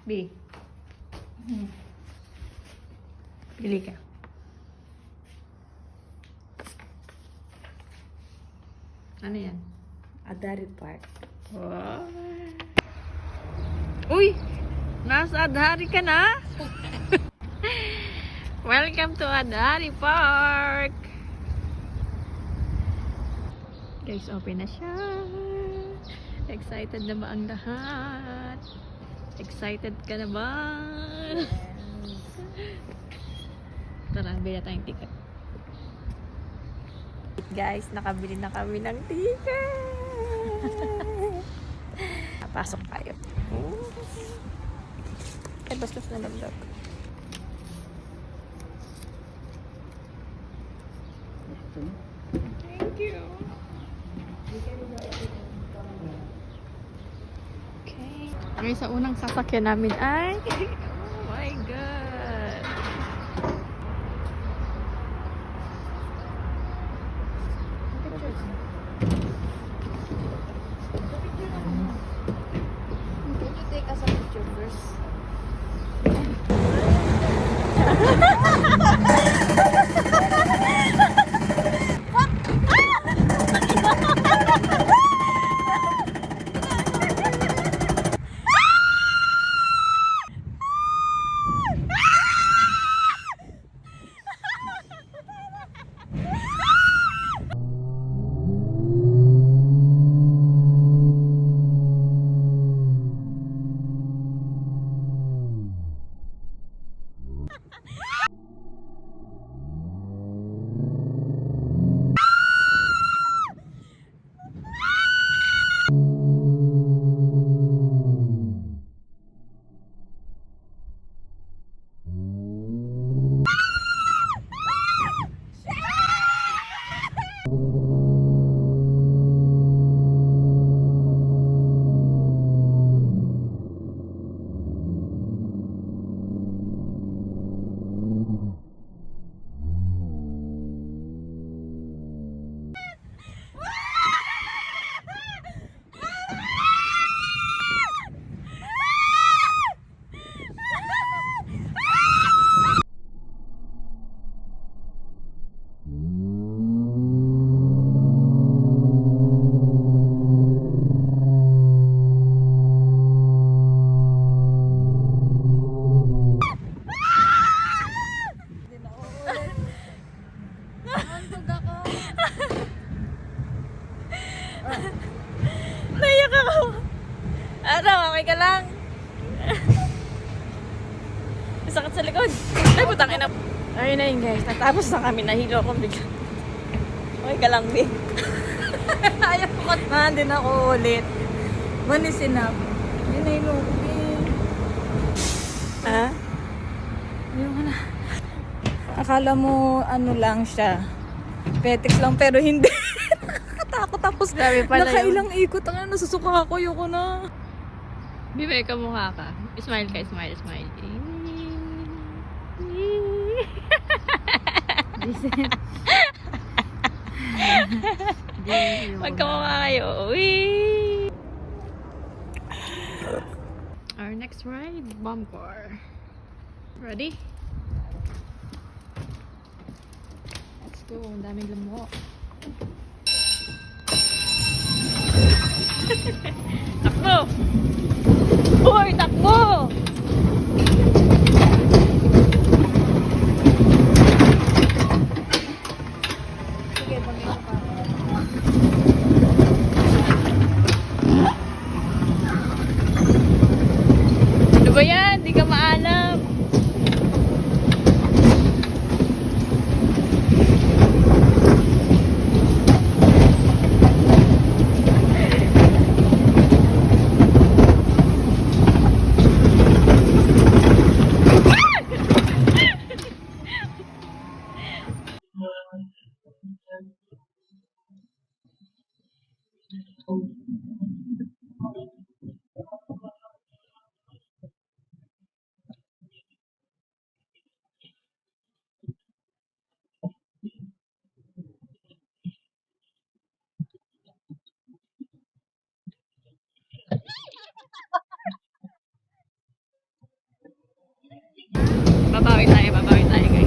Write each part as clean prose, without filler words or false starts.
B. Pili ka. Ano yan? Adari Park. Wow. Uy! Nasa Adhari ka na? Welcome to Adhari Park! Guys, open na siya. Excited na ba ang lahat? Excited ka na ba? Tara, bila tayong ticket. Guys, nakabili na kami ng ticket. Pasok tayo. Ay, bastos na laglag. Thank you. Okay. Okay, sa unang sasakyan namin ay oh my God. Can you take us a picture first? Naiyak ako. Ano, okay ka lang? Sakit sa likod. Ay, putang ina. Ayun na yun, guys. Natapos na kami. Nahilo akong bigla. Okay ka lang, Big. Ayaw ko na din ako ulit. Manisin up. Hindi na yung Ha? Ayaw ko na. Akala mo ano lang siya. Petics lang pero hindi. Nakakatakot tapos Grabe pala nakailang ikot ang nasusuka ako. Ayoko na. Bibay ka mukha ka. Smile ka, smile, smile. Magkamukha kayo. Uy! Our next ride, bumper. Ready? Let's go. Ang daming lamok. Takbo! Hoy, takbo! Sige, pangyaw pa. Ano ba yan? Di ka maalam. Babawi tayo guys.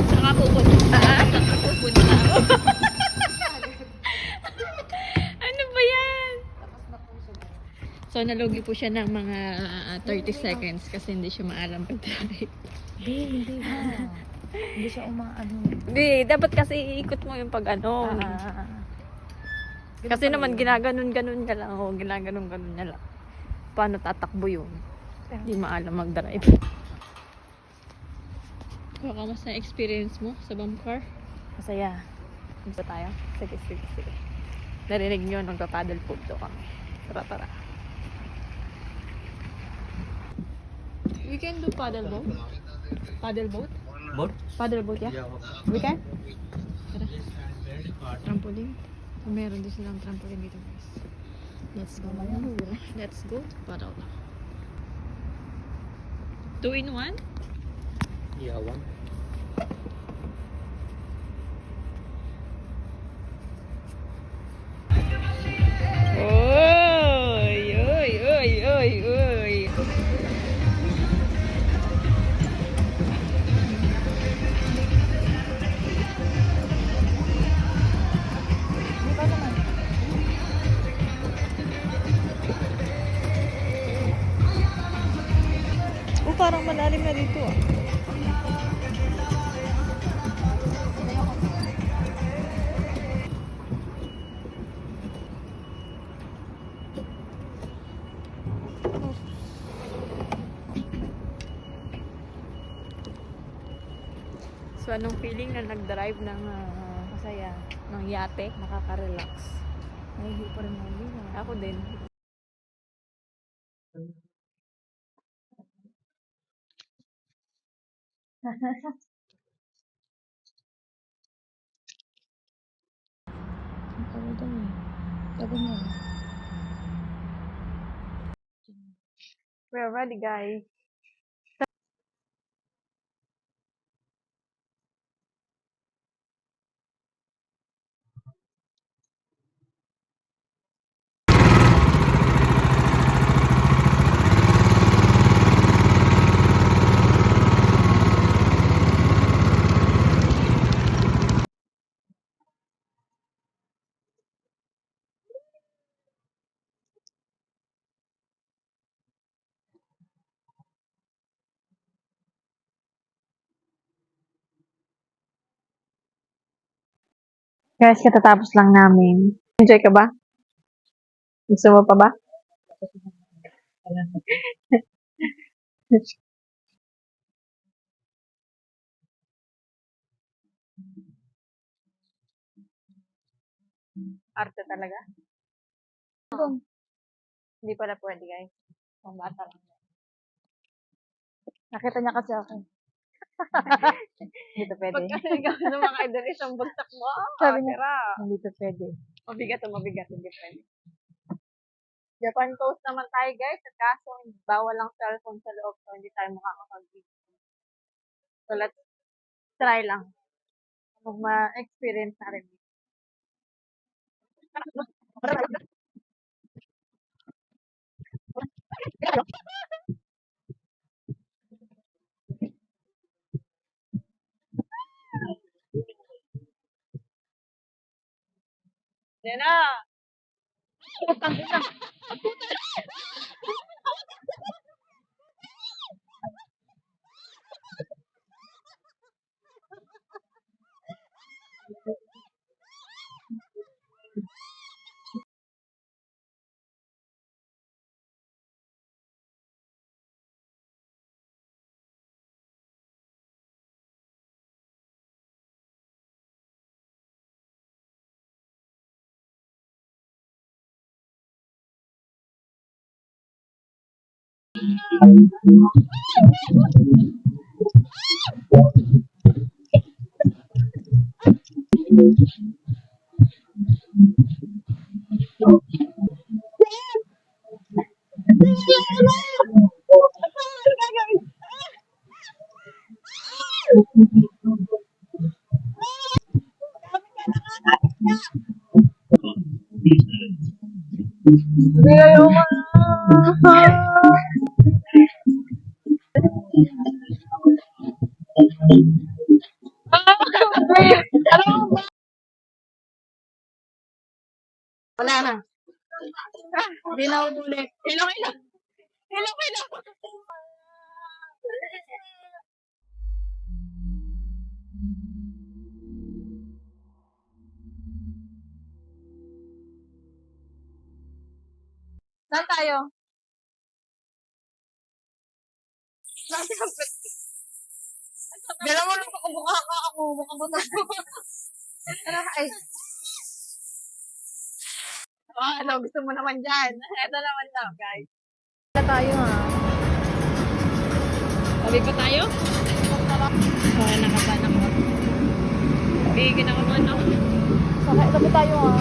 Saka pupunta. Saka pupunta. Ano ba yan? So, nalugi po siya ng mga 30 seconds kasi hindi siya maalam pag-drive. Hindi ha. Hindi siya umaano. Hindi, dapat kasi iikot mo yung pag ano. Kasi naman ginaganon-ganon niya lang. O, ginaganon-ganon niya lang. Paano tatakbo yun? Hindi maalam mag-drive. So, kamusta na experience mo sa bump car? Masaya. Punta tayo? Sige. Narinig nyo, nagpa-paddle poop daw kami. Tara. We can do paddle boat? Paddle boat? Boat? Paddle boat, yeah? We can? Tara. Trampoline. Meron din silang trampoline dito, guys. Let's go to paddle. 2 in 1? Yeah, one. Oy. Ikaw naman. Parang malalim na dito ah. So, anong feeling na nag-drive ng Masaya. ng yate? Nakaka-relax. Nahihi pa rin ako. Ako din. Ano daw eh. Sabi niya. We're ready, guys. Guys, katatapos lang namin. Enjoy ka ba? Gusto mo pa ba? Arte talaga. Hindi pala pwede, guys. Ang bata lang. Nakita niya kasi ako. Hindi to pwede. Pagka ikaw na mga idol, isang bagsak mo. Sabi niya, Tira. hindi to pwede. Mabigat. Hindi pwede. Japan Coast naman tayo, guys. At kaso, bawal ang cellphone sa loob. So, hindi tayo makakapag-video. So, let's try lang. Kung ma-experience na rin. Yan na. Hindi ayaw mo na. Wala na. Hindi na ulit. Hello. Saan tayo? Dala mo lang ako, mukha ka ako. Mukha mo na. Ano, ay. Oh, ano, gusto mo naman dyan. Ito naman daw, guys. Wala tayo ha. Sabi pa tayo? Okay, nakaban ako. Bigyan ako mo, ano? Sakay, sabi tayo ha.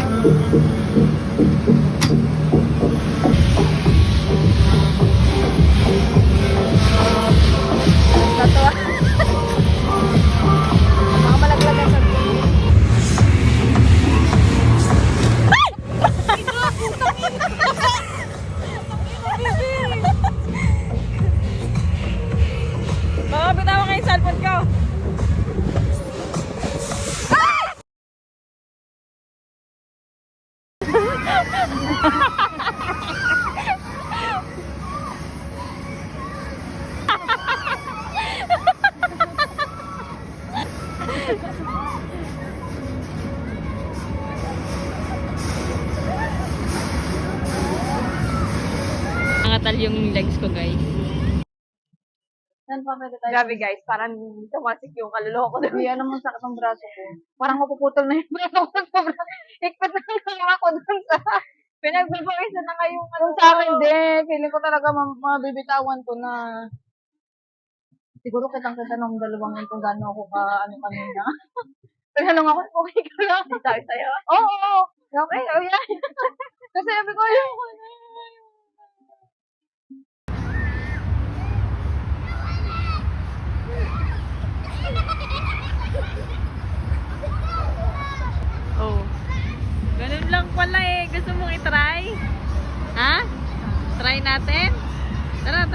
Tato. Mga malaglagan sa baka bitawa kayo yung cellphone ko. Nangatal yung legs ko, guys. Saan pa pwede tayo? Grabe, guys. Parang tumasik yung kaluluwa ko. Hindi, ano mo sakit ng braso ko. Parang mapuputol na yung braso ko. Sobrang higpit na lang ako dun sa... Pinagbabawisan na ngayong ano Kung sa akin, din, feeling ko talaga mabibitawan ko na. Siguro kitang-kita ng dalawang yun kung gano'n ako ano kanina. Tinanong ako, okay ka lang? Sabi sa'yo. Oo! Okay, oh yeah. Kasi sabi ko, yung Oh. Ganun lang pala eh. Gusto mong itry? Ha? Try natin? Tara.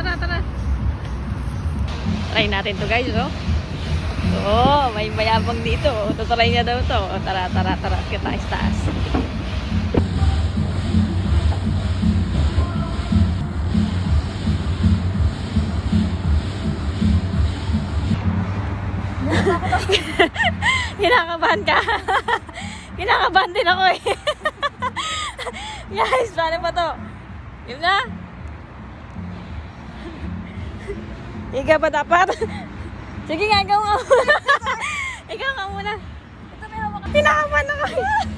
Try natin to, guys, oh. Oo, may mayabang dito. Tutry niya daw to. Oh, tara. Kita taas. Kinakabahan ka. Kinakabahan din ako eh. Guys, paano pa to? Yun na. Higa ba dapat? Sige nga, ikaw nga muna. Ikaw nga muna. ito may hawak ka. Kinakabahan ako eh.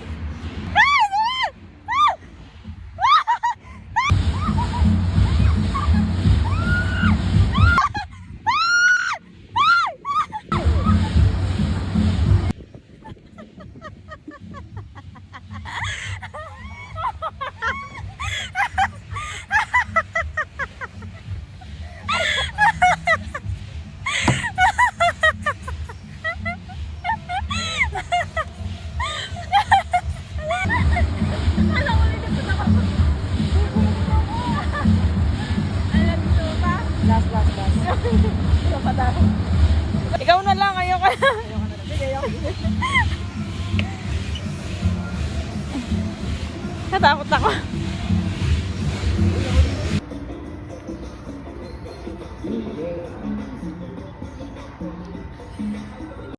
Last. Ikaw na lang, ayoko na. Natakot ako.